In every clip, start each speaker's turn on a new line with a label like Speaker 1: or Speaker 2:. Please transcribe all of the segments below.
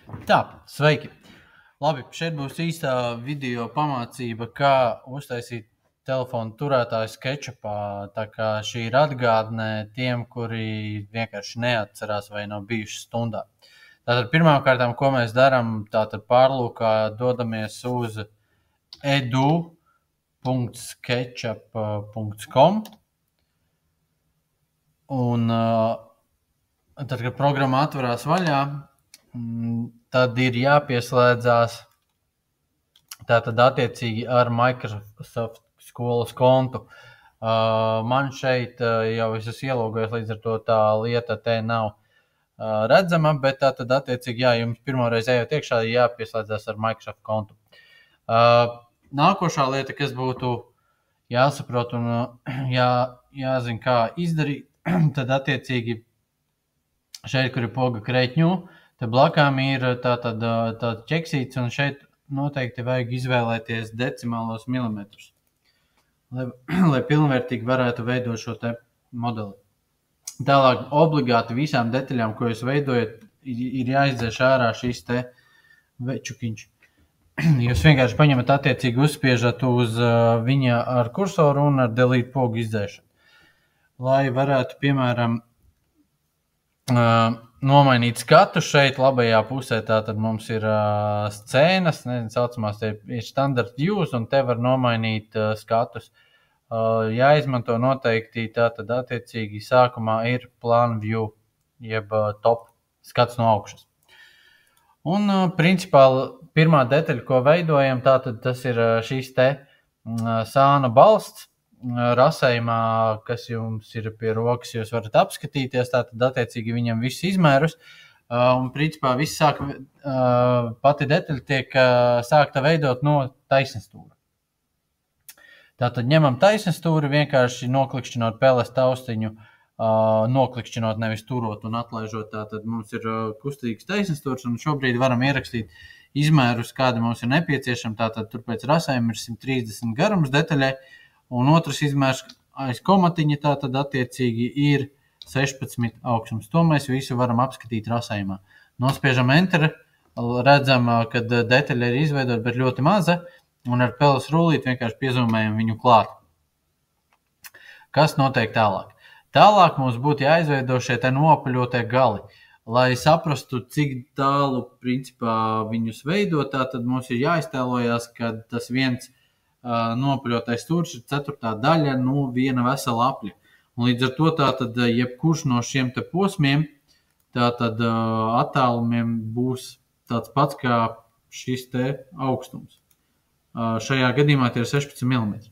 Speaker 1: Tā, sveiki! Labi, šeit būs īstā video pamācība, kā uztaisīt telefonu turētāju SketchUpā. Tā kā šī ir atgādne tiem, kuri vienkārši neatcerās vai nav bijuši stundā. Tātad pirmkārtām, ko mēs darām, tātad pārlūkā dodamies uz edu.sketchup.com un tad, kad programma atverās vaļā, tad ir jāpieslēdzās tātad attiecīgi ar Microsoft skolas kontu. Man šeit jau es esmu ielogojies, līdz ar to tā lieta te nav redzama, bet tātad attiecīgi, jā, jums pirmoreiz ejot iekšā, jāpieslēdzās ar Microsoft kontu. Nākošā lieta, kas būtu jāsaprot un jāzina, kā izdarīt, tad attiecīgi šeit, kur ir poga kreķņu, te blakām ir tātad ķeksīts, un šeit noteikti vajag izvēlēties decimālos milimetrus, lai pilnvērtīgi varētu veidot šo te modeli. Tālāk obligāti visām detaļām, ko jūs veidojat, ir jāizdzēš ārā šīs te večukiņš. Jūs vienkārši paņemat attiecīgi uzspiežat uz viņa ar kursoru un ar delete pogu izdzēšanu. Lai varētu, piemēram, nomainīt skatu šeit labajā pusē, tātad mums ir scēnas, saucamās, te ir standard views, un te var nomainīt skatus. Jāizmanto noteikti, tātad attiecīgi sākumā ir plan view, jeb top skats no augšas. Un principā pirmā detaļa, ko veidojam, tātad tas ir šīs te sāna balsts, rasējumā, kas jums ir pie rokas, jūs varat apskatīties, tātad attiecīgi viņam viss izmērus, un principā viss pati detaļa tiek sākta veidot no taisnstūra. Tātad ņemam taisnstūri, vienkārši noklikšķinot peles taustiņu, noklikšķinot, nevis turot un atlaižot, tātad mums ir kustīgs taisnstūrs, un šobrīd varam ierakstīt izmērus, kādi mums ir nepieciešami, tātad tur pēc rasējuma ir 130 garums detaļai, un otrs izmērs aiz komatiņa, tātad attiecīgi ir 16 augstums. To mēs visu varam apskatīt rasējumā. Nospiežam Enter, redzam, ka detaļa ir izveidot, bet ļoti maza, un ar peles rullīti vienkārši piezumējam viņu klāt. Kas notiek tālāk? Tālāk mums būtu jāizveido šie te nopaļotie gali. Lai saprastu, cik tālu principā viņus veidot, tātad mums ir jāiztēlojās, ka tas viens nopaļotais stūris ir 4. daļa no viena vesela apļa. Un līdz ar to tātad jebkurš no šiem te posmiem, tātad attālumiem būs tāds pats kā šis te augstums. Šajā gadījumā tie ir 16 mm.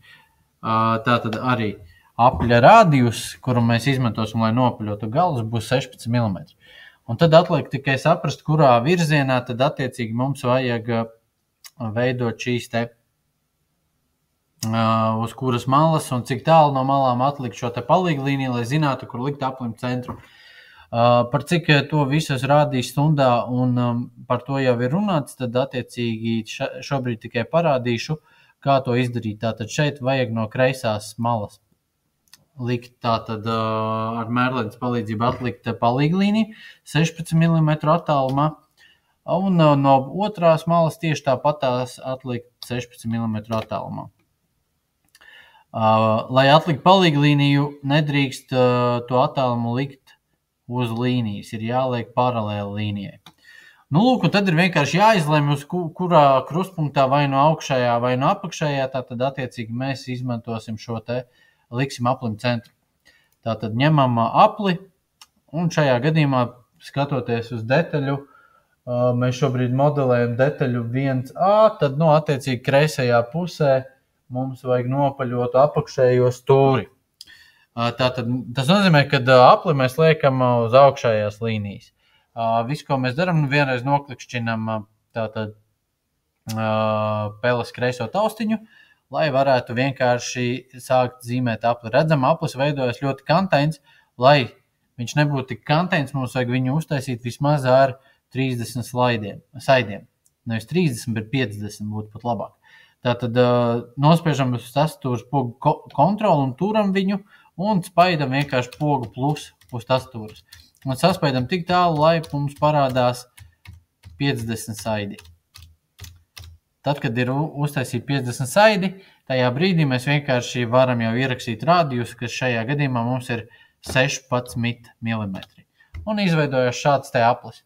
Speaker 1: Tātad arī apļa rādījus, kuru mēs izmantosim, lai nopaļotu galus, būs 16 mm. Un tad atliek tikai saprast, kurā virzienā tad attiecīgi mums vajag veidot šīs te uz kuras malas un cik tālu no malām atlikt šo te palīglīniju, lai zinātu, kur likt aplim centru. Par cik to visu es rādīju stundā un par to jau ir runāts, tad attiecīgi šobrīd tikai parādīšu, kā to izdarīt. Tātad šeit vajag no kreisās malas likt tātad ar mērlenes palīdzību atlikt palīglīniju 16 mm attālumā un no otrās malas tieši tāpatās atlikt 16 mm attālumā. Lai atlikt palīglīniju, nedrīkst to attālumu likt uz līnijas, ir jāliek paralēli līnijai. Nu, lūk, un tad ir vienkārši jāizlemj, uz kurā krustpunktā vai no augšējā vai no apakšējā, tātad attiecīgi mēs izmantosim šo te, liksim aplim centru. Tātad ņemam apli, un šajā gadījumā, skatoties uz detaļu, mēs šobrīd modelējam detaļu 1A, tad, no attiecīgi kreisajā pusē, mums vajag nopaļot apakšējo stūri. Tātad, tas nozīmē, ka apli mēs liekam uz augšējās līnijas. Visu, ko mēs darām, vienreiz noklikšķinam tātad peles kreiso taustiņu, lai varētu vienkārši sākt zīmēt apli. Redzam, aplis veidojas ļoti kantains, lai viņš nebūtu tik kantains, mums vajag viņu uztaisīt vismaz ar 30 saidiem. Nevis 30, bet 50 būtu pat labāk. Tātad nospiežam uz tastūras pogu kontroli un turam viņu un spaidam vienkārši pogu plus uz tastūras. Un saspaidam tik tālu, lai mums parādās 50 saidi. Tad, kad ir uztaisīti 50 saidi, tajā brīdī mēs vienkārši varam jau ierakstīt rādījus, kas šajā gadījumā mums ir 16 mm. Un izveidojās šāds te aplis.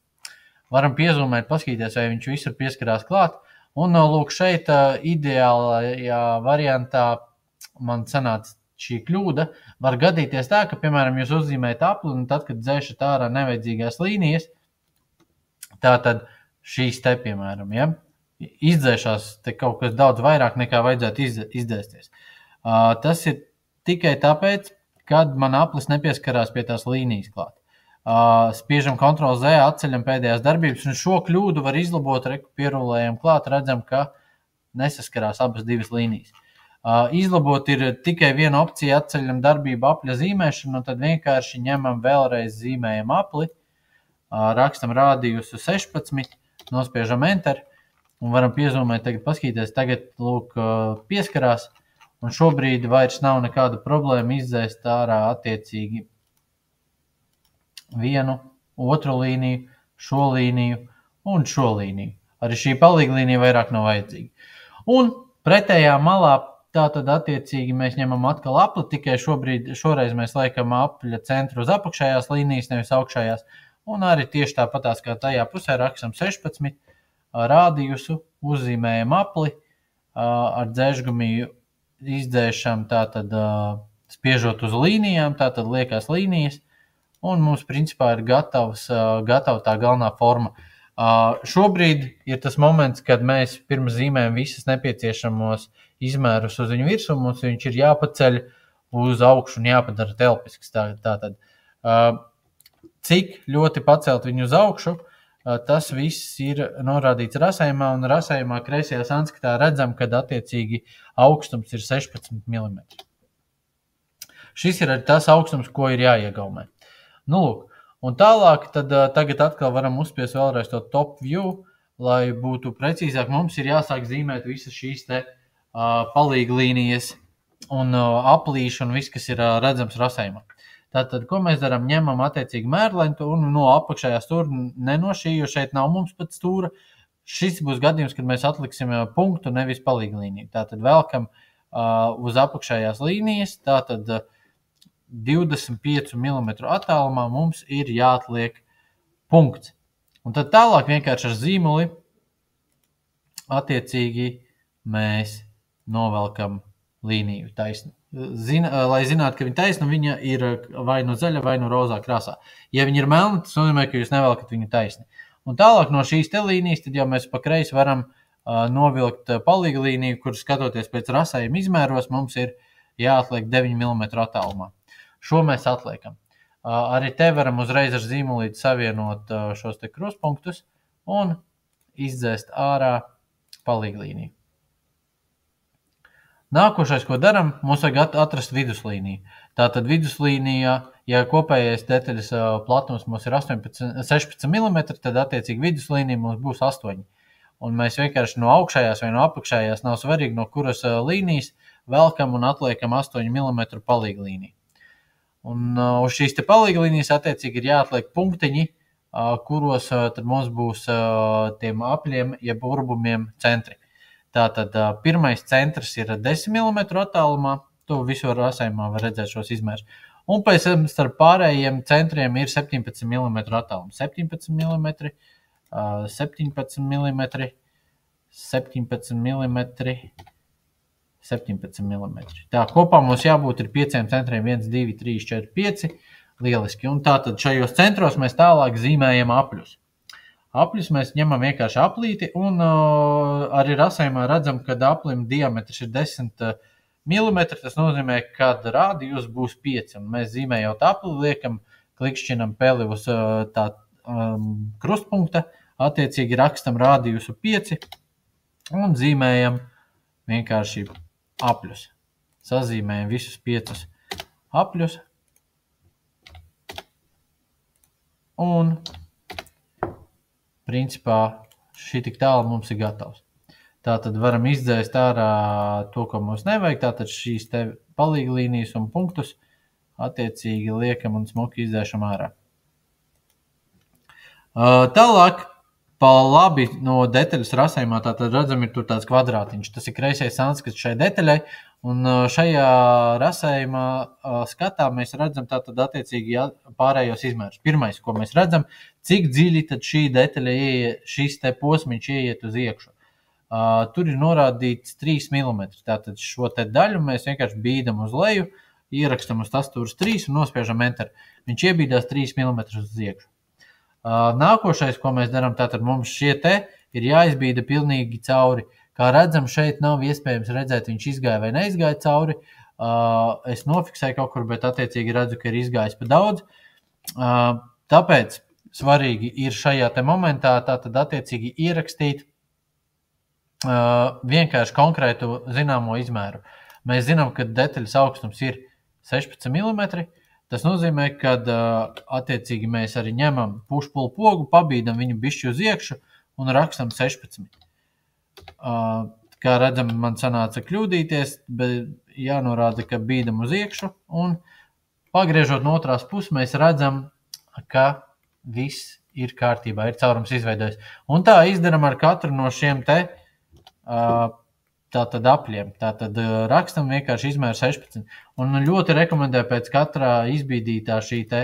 Speaker 1: Varam piezūmēt, paskatīties, vai viņš visur pieskarās klāt. Un lūk, šeit ideālajā variantā man sanāca šī kļūda. Var gadīties tā, ka, piemēram, jūs uzzīmējat apli, un tad, kad dzēšat ārā nevajadzīgās līnijas, tātad šīs te, piemēram, ja, izdzēšās te kaut kas daudz vairāk nekā vajadzētu izdzēsties. Tas ir tikai tāpēc, kad man aplis nepieskarās pie tās līnijas klāt. Spiežam Ctrl+Z, atceļam pēdējās darbības, un šo kļūdu var izlabot, pierulējam klāt, redzam, ka nesaskarās abas divas līnijas. Izlabot ir tikai viena opcija, atceļam darbību apļa zīmēšanu, un tad vienkārši ņemam vēlreiz zīmējam apli, rakstam rādījusu 16, nospiežam Enter, un varam piezūmēt, tagad paskatīties, tagad lūk pieskarās, un šobrīd vairs nav nekāda problēma izdzēst ārā attiecīgi vienu, otru līniju, šo līniju un šo līniju. Arī šī palīglīnija vairāk nav vajadzīga. Un pretējā malā tātad attiecīgi mēs ņemam atkal apli, tikai šoreiz mēs liekam apļa centru uz apakšējās līnijas, nevis augšējās. Un arī tieši tāpatās kā tajā pusē rakstam 16, rādījusu, uzzīmējam apli, ar dzēžgumiju izdzēšam tātad spiežot uz līnijām, tātad liekās līnijas. Un mums, principā, ir gatava tā galvenā forma. Šobrīd ir tas moments, kad mēs pirms zīmējam visas nepieciešamos izmērus uz viņu virsmu, mums viņš ir jāpaceļ uz augšu un jāpadara telpisks. Tātad, cik ļoti pacelt viņu uz augšu, tas viss ir norādīts rasējumā, un rasējumā kreisajā sanskritā redzam, kad attiecīgi augstums ir 16 mm. Šis ir arī tas augstums, ko ir jāiegaumē. Nu, lūk, un tālāk tad tagad atkal varam uzspiest vēlreiz to top view, lai būtu precīzāk. Mums ir jāsāk zīmēt visas šīs te palīglīnijas un aplīšu un viss, kas ir redzams rasējumā. Tātad, ko mēs darām? Ņemam attiecīgi mērlentu un no apakšējā stūra, ne no šī, jo šeit nav mums pat stūra. Šis būs gadījums, kad mēs atliksim punktu, nevis palīglīniju. Tātad velkam uz apakšējās līnijas, tātad 25 mm attālumā mums ir jāatliek punkts. Un tad tālāk vienkārši ar zīmuli attiecīgi mēs novelkam līniju taisnu. Lai zinātu, ka viņa taisna, viņa ir vai nu zaļa, vai nu rozā krāsā. Ja viņa ir melna, tas nozīmē, ka jūs nevelkat viņu taisni. Un tālāk no šīs te līnijas, tad jau mēs pa kreisi varam novilkt palīglīniju, kur skatoties pēc rasējuma izmēros, mums ir jāatliek 9 mm attālumā. Šo mēs atliekam. Arī te varam uzreiz ar zīmolīti savienot šos te krustpunktus un izdzēst ārā palīglīniju. Nākošais, ko daram, mums vajag atrast viduslīniju. Tātad viduslīnijā, ja kopējais detaļas platums mums ir 16 mm, tad attiecīgi viduslīnija mums būs 8. Un mēs vienkārši no augšējās vai no apakšējās, nav svarīgi, no kuras līnijas velkam un atliekam 8 mm palīglīniju. Un uz šīs te palīglīnijas attiecīgi ir jāatliek punktiņi, kuros tad mums būs tiem apļiem, jeb urbumiem centri. Tātad pirmais centrs ir 10 mm attālumā, to visu rasējumā var redzēt šos izmērus. Un pēc tam starp pārējiem centriem ir 17 mm attālums. 17 mm, 17 mm, 17 mm, 17 mm. Tā, kopā mums jābūt ir 5 centriem, 1, 2, 3, 4, 5, lieliski. Un tātad šajos centros mēs tālāk zīmējam apļus. Apļus mēs ņemam vienkārši aplīti un arī rasējumā redzam, kad aplim diametrs ir 10 mm, tas nozīmē, kad rādījus būs 5. Un mēs zīmējot apli, liekam, klikšķinam peli uz tā krustpunkta, attiecīgi rakstam rādījusu 5 un zīmējam vienkārši apļus. Sazīmējam visus 5 apļus. Un, principā, šī tik tālu mums ir gatavs. Tātad varam izdzēst ārā to, ko mums nevajag. Tātad šīs te palīglīnijas un punktus attiecīgi liekam un smuki izdzēšam ārā. Tālāk Pa labi no detaļas rasējumā tātad redzam, ir tur tāds kvadrātiņš. Tas ir kreisais sanskats šai detaļai, un šajā rasējumā skatā mēs redzam tātad attiecīgi pārējos izmērus. Pirmais, ko mēs redzam, cik dziļi tad šī detaļa šis te posmiņš ieiet uz iekšu. Tur ir norādīts 3 mm. Tātad šo te daļu mēs vienkārši bīdam uz leju, ierakstam uz tastūras 3 un nospiežam enter. Viņš iebīdās 3 mm uz iekšu. Nākošais, ko mēs darām, tātad mums šie te ir jāizbīda pilnīgi cauri. Kā redzam, šeit nav iespējams redzēt, viņš izgāja vai neizgāja cauri. Es nofiksēju kaut kur, bet attiecīgi redzu, ka ir izgājis pa daudz. Tāpēc svarīgi ir šajā te momentā tātad attiecīgi ierakstīt vienkārši konkrētu zināmo izmēru. Mēs zinām, ka detaļas augstums ir 16 mm. Tas nozīmē, ka attiecīgi mēs arī ņemam pušpulu pogu, pabīdam viņu bišķi uz iekšu un rakstam 16. Kā redzam, man sanāca kļūdīties, bet jānorāda, ka bīdam uz iekšu un pagriežot no otrās puses, mēs redzam, ka viss ir kārtībā, ir caurums izveidojis. Un tā izdaram ar katru no šiem te tātad apļiem. Tātad rakstam vienkārši izmēru 16. Un ļoti rekomendēju pēc katrā izbīdītā šī te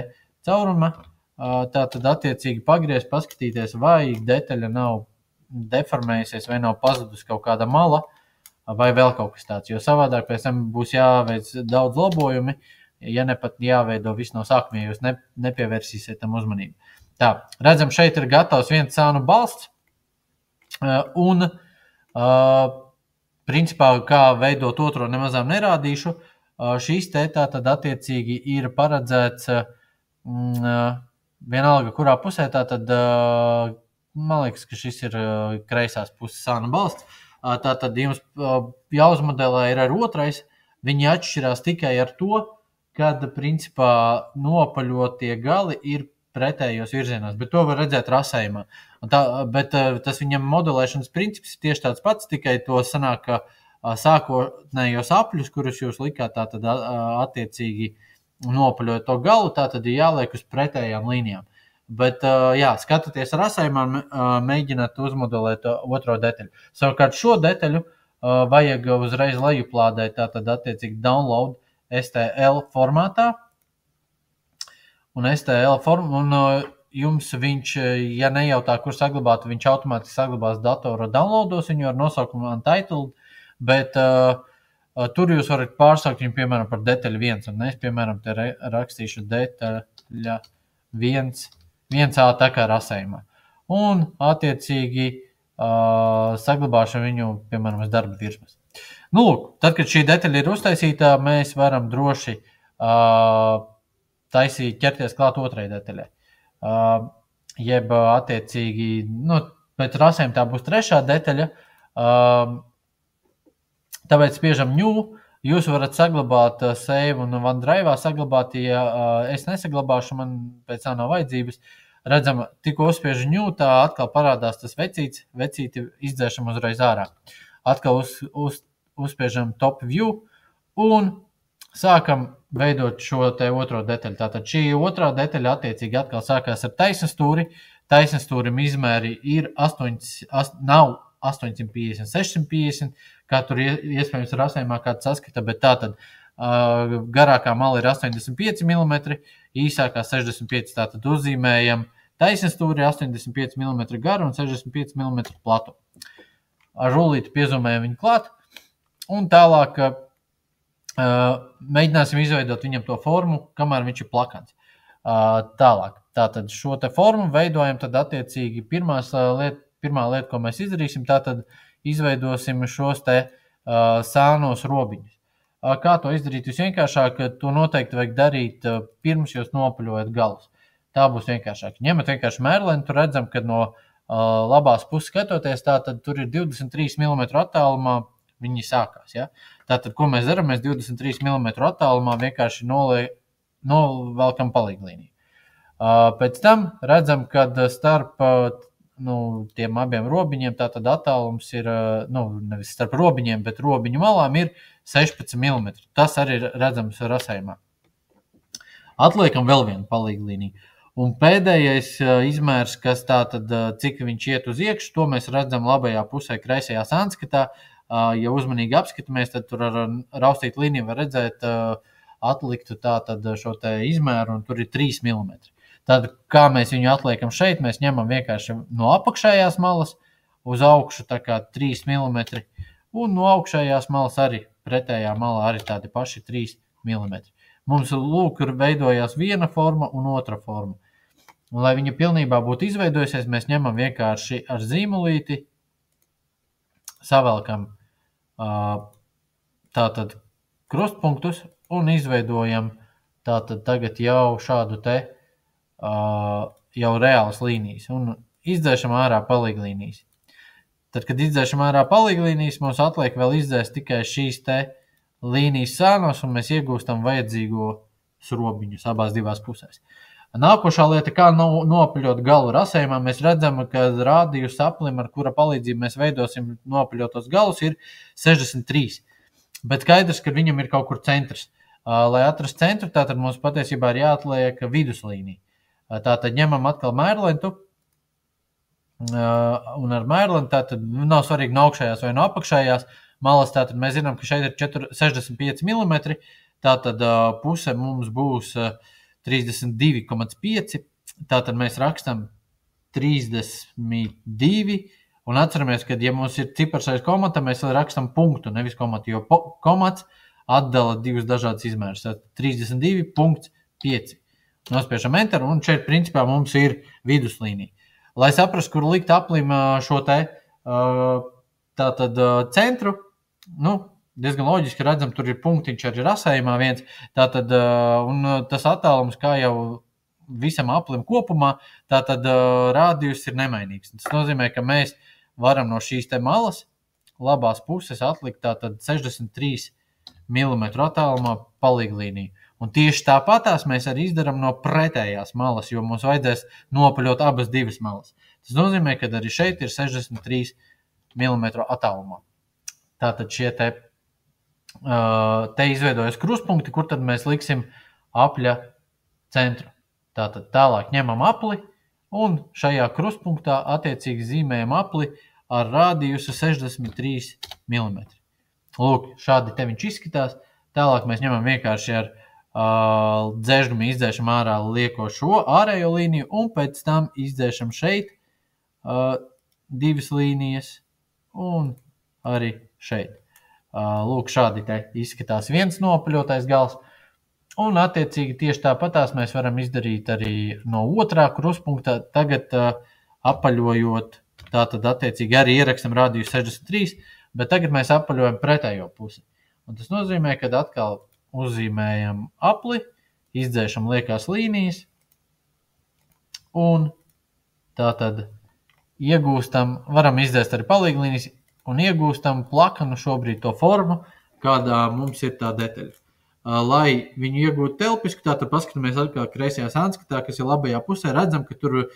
Speaker 1: cauruma, tātad attiecīgi pagriezt, paskatīties, vai detaļa nav deformējusies, vai nav pazudus kaut kāda mala, vai vēl kaut kas tāds. Jo savādāk pēc tam būs jāveic daudz labojumi, ja ne pat jāveido viss no sākuma, ja jūs nepievērsīsiet tam uzmanību. Tā, redzam, šeit ir gatavs viens sānu balsts, un principā, kā veidot otro nemazām nerādīšu, šīs te tātad attiecīgi ir paredzēts vienalga, kurā pusē, tātad man liekas, ka šis ir kreisās puses sāna balsts, tātad jums jāuzmodelē ir ar otrais, viņi atšķirās tikai ar to, kad principā nopaļotie gali ir pretējos virzienos, bet to var redzēt rasējumā. Bet tas viņam modelēšanas princips ir tieši tāds pats, tikai to sanāk, ka sākotnējos apļus, kurus jūs likāt tātad attiecīgi nopaļot to galu, tātad ir jāliek uz pretējām līnijām. Bet, jā, skatoties rasējumā, mēģināt uzmodelēt otro detaļu. Savukārt šo detaļu vajag uzreiz lejuplādēt, tātad attiecīgi download STL formātā. Un STL un jums viņš, ja nejautā, kur saglabāt, viņš automātiski saglabās datora downloados viņu ar nosaukumu Untitled, bet tur jūs varat pārsaukt viņu, piemēram, par detaļu 1, un es, piemēram, te rakstīšu detaļa 1A tā kā rasējumā. Un, attiecīgi, saglabāšu viņu, piemēram, uz darba virsmas. Nu, lūk, tad, kad šī detaļa ir uztaisītā, mēs varam droši taisīt, ķerties klāt otrai detaļai. Jeb attiecīgi, pēc rasēm tā būs trešā detaļa, tāpēc spiežam new, jūs varat saglabāt save un OneDrive'ā saglabāt, ja es nesaglabāšu, man pēc tā nav vajadzības. Redzam, tikko uzspiežu new, tā atkal parādās tas vecīti izdzēšam uzreiz ārā. Atkal uzspiežam top view un sākam veidot šo te otro detaļu. Tātad šī otrā detaļa attiecīgi atkal sākās ar taisnstūri. Taisnstūrim izmēri ir nav 850, 650, kā tur iespējams rasējumā kāds saskata, bet tātad garākā mala ir 85 mm, īsākā 65, tātad uzzīmējam taisnstūri 85 mm garu un 65 mm platu. Ar rullīti piezumējam viņu klāt un tālāk mēģināsim izveidot viņam to formu, kamēr viņš ir plakans. Tālāk, tātad šo te formu veidojam, tad attiecīgi pirmā lieta, ko mēs izdarīsim, tātad izveidosim šos te sānos robiņus. Kā to izdarīt visvienkāršāk, to noteikti vajag darīt pirms jūs nopaļojat galus. Tā būs vienkāršāk. Ņemat vienkārši mērleni, tur redzam, ka no labās puses skatoties, tātad tur ir 23 mm attālumā, viņi sākās, ja? Tātad, ko mēs darām? Mēs 23 mm attālumā vienkārši novelkam palīglīniju. Pēc tam redzam, kad starp tiem abiem robiņiem, tātad attālums ir, nevis starp robiņiem, bet robiņu malām ir 16 mm. Tas arī ir redzams rasējumā. Atliekam vēl vienu palīglīniju. Un pēdējais izmērs, kas tātad, cik viņš iet uz iekšu, to mēs redzam labajā pusē, kreisajā sanskatā. Ja uzmanīgi apskatāmies, tad tur ar raustītu līniju var redzēt atliktu tātad šo te izmēru, un tur ir 3 mm. Tad, kā mēs viņu atliekam šeit, mēs ņemam vienkārši no apakšējās malas uz augšu, tā kā 3 mm, un no augšējās malas arī, pretējā malā arī tādi paši 3 mm. Mums lūk veidojās viena forma un otra forma. Un, lai viņa pilnībā būtu izveidojusies, mēs ņemam vienkārši ar zīmolīti, savelkam tātad krustpunktus un izveidojam tātad tagad jau šādu te jau reālas līnijas un izdzēšam ārā palīglīnijas. Tad, kad izdzēšam ārā palīglīnijas, mums atliek vēl izdzēst tikai šīs te līnijas sānos, un mēs iegūstam vajadzīgo srobiņus abās divās pusēs. Nākošā lieta, kā noapaļot galu rasējumā, mēs redzam, ka rādījus aplim, ar kura palīdzību mēs veidosim noapaļotos galus, ir 63. Bet skaidrs, ka viņam ir kaut kur centrs. Lai atrastu centru, tātad mums patiesībā ir jāatliek viduslīnija. Tātad ņemam atkal mērlentu, un ar mērlentu tātad nav svarīgi no augšējās vai no apakšējās malas, tātad mēs zinām, ka šeit ir 65 mm, tātad puse mums būs 32,5, tātad mēs rakstam 32, un atceramies, ka, ja mums ir cipars aiz komata, mēs vēl rakstam punktu, nevis komatu, jo komats atdala divus dažādus izmērus. 32,5. Nospiežam enter, un šeit, principā, mums ir viduslīnija. Lai saprastu, kur likt aplim šo te tātad centru, diezgan loģiski redzam, tur ir punktiņš arī rasējumā viens, tātad, un tas attālums, kā jau visam aplim kopumā, tātad rādījus ir nemainīgs. Tas nozīmē, ka mēs varam no šīs te malas labās puses atlikt tātad 63 mm attālumā palīglīniju. Un tieši tāpatās mēs arī izdaram no pretējās malas, jo mums vajadzēs nopaļot abas divas malas. Tas nozīmē, ka arī šeit ir 63 mm attālumā. Tātad šie te izveidojas krustpunkti, kur tad mēs liksim apļa centru. Tātad tālāk ņemam apli un šajā krustpunktā attiecīgi zīmējam apli ar rādījusu 63 mm. Lūk, šādi te viņš izskatās. Tālāk mēs ņemam vienkārši ar dzēžgumi izdzēšam ārā lieko šo ārējo līniju un pēc tam izdzēšam šeit divas līnijas un arī šeit. Lūk, šādi te izskatās viens nopaļotais gals. Un attiecīgi tieši tāpatās mēs varam izdarīt arī no otrā krustpunktā. Tagad apaļojot, tātad attiecīgi arī ierakstam rādījus 63, bet tagad mēs apaļojam pretējo pusi. Un tas nozīmē, ka atkal uzzīmējam apli, izdzēšam liekās līnijas un tātad iegūstam, varam izdzēst arī palīglīnijas un iegūstam plakanu šobrīd to formu, kādā mums ir tā detaļa. Lai viņu iegūtu telpisku, tātad paskatāmies atkal kreisajā sanskatā, kas ir labajā pusē, redzam, ka tur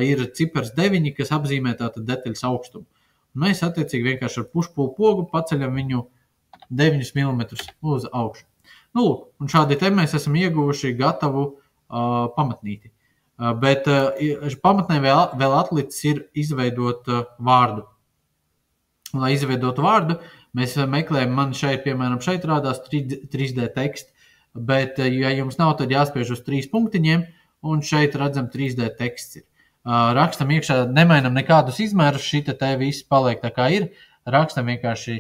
Speaker 1: ir cipars 9, kas apzīmē tātad detaļas augstumu. Un mēs attiecīgi vienkārši ar pušpulu pogu paceļam viņu 9 mm uz augšu. Lūk, un šādi te mēs esam ieguvuši gatavu pamatnīti. Bet pamatnē vēl atlicis ir izveidot vārdu. Un, lai izveidotu vārdu, mēs meklējam, man šeit, piemēram, šeit rādās 3D teksts, bet, ja jums nav, tad jāspiež uz 3 punktiņiem, un šeit redzam 3D teksts ir. Rakstam iekšā, nemainam nekādus izmērus, šita te viss paliek tā kā ir, rakstam vienkārši,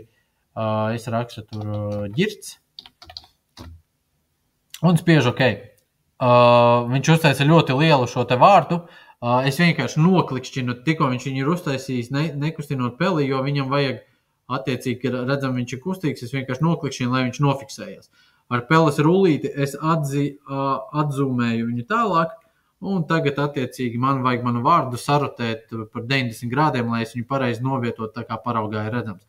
Speaker 1: es rakstu tur ģirts, un spiežu OK. Viņš uztaisa ļoti lielu šo te vārdu, es vienkārši noklikšķinu, tikko viņš viņu ir uztaisījis, nekustinot peli, jo viņam vajag attiecīgi, ka redzam, viņš ir kustīgs, es vienkārši noklikšķinu, lai viņš nofiksējās. Ar peles rullīti es atzūmēju viņu tālāk, un tagad attiecīgi man vajag manu vārdu sarotēt par 90 grādiem, lai es viņu pareizi novietot tā kā paraugā ir redzams.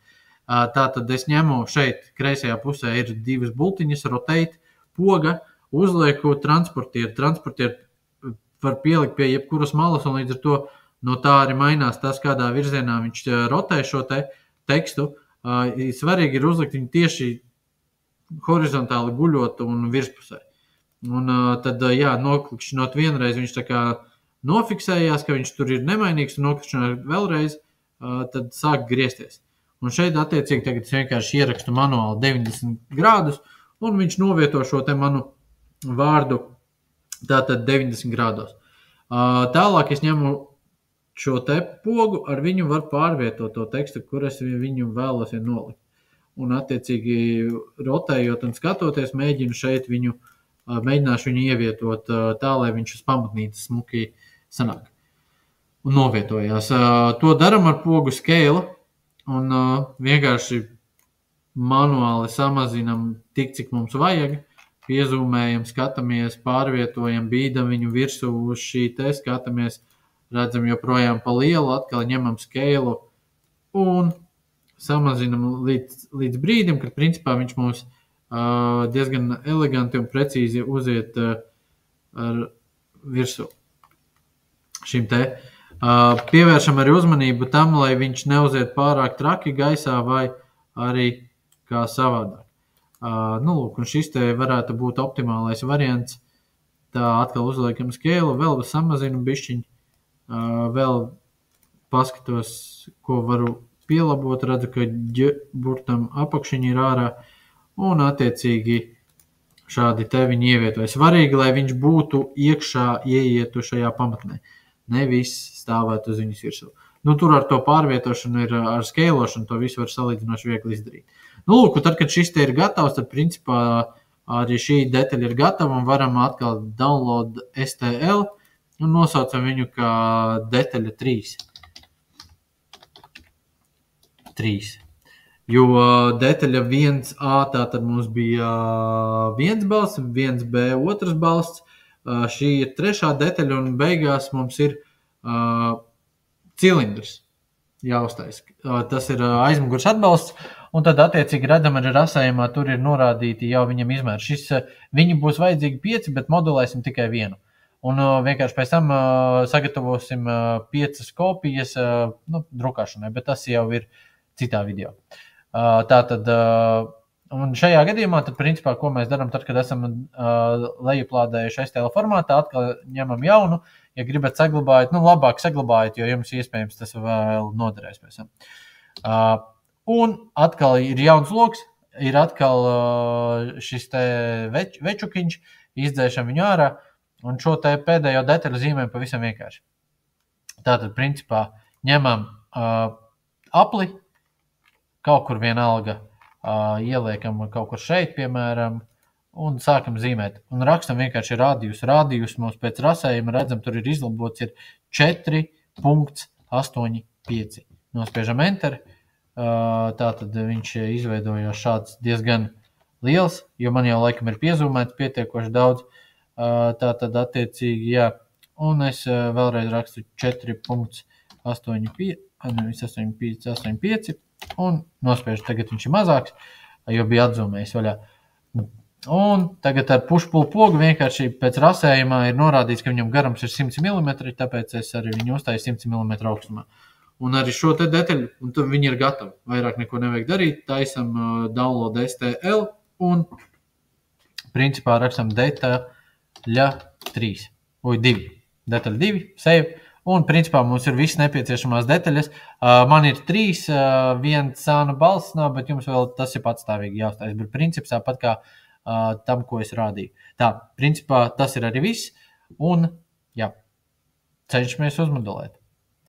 Speaker 1: Tātad es ņemu šeit, kreisajā pusē ir divas bultiņas, rotate, poga, uzlieku transportieru var pielikt pie jebkuras malas, un līdz ar to no tā arī mainās tas, kādā virzienā viņš rotē šo te tekstu. Svarīgi ir uzlikt viņu tieši horizontāli guļot un virspusē. Un tad, jā, noklikšķinot vienreiz, viņš tā kā nofiksējās, ka viņš tur ir nemainīgs, un noklikšķinot vēlreiz, tad sāk griezties. Un šeit, attiecīgi, tagad es vienkārši ierakstu manuāli 90 grādus, un viņš novieto šo te manu vārdu tātad 90 grādos. Tālāk es ņemu šo te pogu, ar viņu var pārvietot to tekstu, kur es viņu vēlos nolikt. Un, attiecīgi, rotējot un skatoties, mēģināšu viņu ievietot tā, lai viņš uz pamatnīcas smuki sanāk un novietojās. To daram ar pogu scale un vienkārši manuāli samazinam tik, cik mums vajag, piezūmējam, skatāmies, pārvietojam, bīdam viņu virsū uz šī te, skatāmies, redzam joprojām pa lielu, atkal ņemam scale un samazinam līdz brīdim, kad principā viņš mums diezgan eleganti un precīzi uziet ar virsū šim te. Pievēršam arī uzmanību tam, lai viņš neuziet pārāk traki gaisā vai arī kā savādāk. Lūk, un šis te varētu būt optimālais variants. Tā atkal uzliekam scale, vēl samazinu bišķiņu, vēl paskatos, ko varu pielabot, redzu, ka burtam apakšiņi ir ārā, un attiecīgi šādi te viņi ievietoja. Svarīgi, lai viņš būtu iekšā ieietu šajā pamatnē, nevis stāvētu uz viņas virsū. Tur ar to pārvietošanu ir ar scaleošanu, to visu var salīdzinoši viegli izdarīt. Lūk, tad, kad šis te ir gatavs, tad principā arī šī detaļa ir gatava un varam atkal download STL un nosaucam viņu kā detaļa 3. Jo detaļa 1A tātad mums bija 1 balsts, 1B 2 balsts, šī ir 3. detaļa un beigās mums ir cilindrs jāuztais. Tas ir aizmugurs atbalsts, un tad attiecīgi redzam arī rasējumā, tur ir norādīti jau viņam izmēri. Viņi būs vajadzīgi 5, bet modulēsim tikai 1. Un vienkārši pēc tam sagatavosim 5 kopijas drukāšanai, bet tas jau ir citā video. Tātad, un šajā gadījumā, tad principā, ko mēs darām, tad, kad esam lejuplādējuši STL formātā, atkal ņemam jaunu, ja gribat saglabājot, labāk saglabājot, jo jums iespējams tas vēl noderēs pēc tam. Un atkal ir jauns loks, ir atkal šis te večukiņš, izdzēšam viņu ārā, un šo te pēdējo detaļu zīmēm pavisam vienkārši. Tātad, principā, ņemam apli, kaut kur vienalga ieliekam kaut kur šeit, piemēram, un sākam zīmēt. Un rakstam vienkārši radius. Radius mums pēc rasējuma redzam, tur ir izlabots ir 4.85. Nospiežam enter. Tātad viņš izveidojās šāds diezgan liels, jo man jau laikam ir piezūmēts pietiekoši daudz. Tātad attiecīgi, jā. Un es vēlreiz rakstu 4.85 un nospiežu. Tagad viņš ir mazāks, jo bija atzūmējis vaļā. Un tagad ar push-pull pogu vienkārši pēc rasējumā ir norādīts, ka viņam garums ir 100 mm, tāpēc es arī viņu uztāju 100 mm augstumā. Un arī šo te detaļu, un tad viņi ir gatavi. Vairāk neko nevajag darīt, taisam download STL un principā rakstam detaļa 3, vai 2. Detaļa 2, save. Un principā mums ir viss nepieciešamās detaļas. Man ir 3, 1 sānu balss nav, bet jums vēl tas ir patstāvīgi jāuztais. Bet princips tāpat kā tam, ko es rādīju. Tā, principā tas ir arī viss. Un, jā, cenšamies uzmodelēt.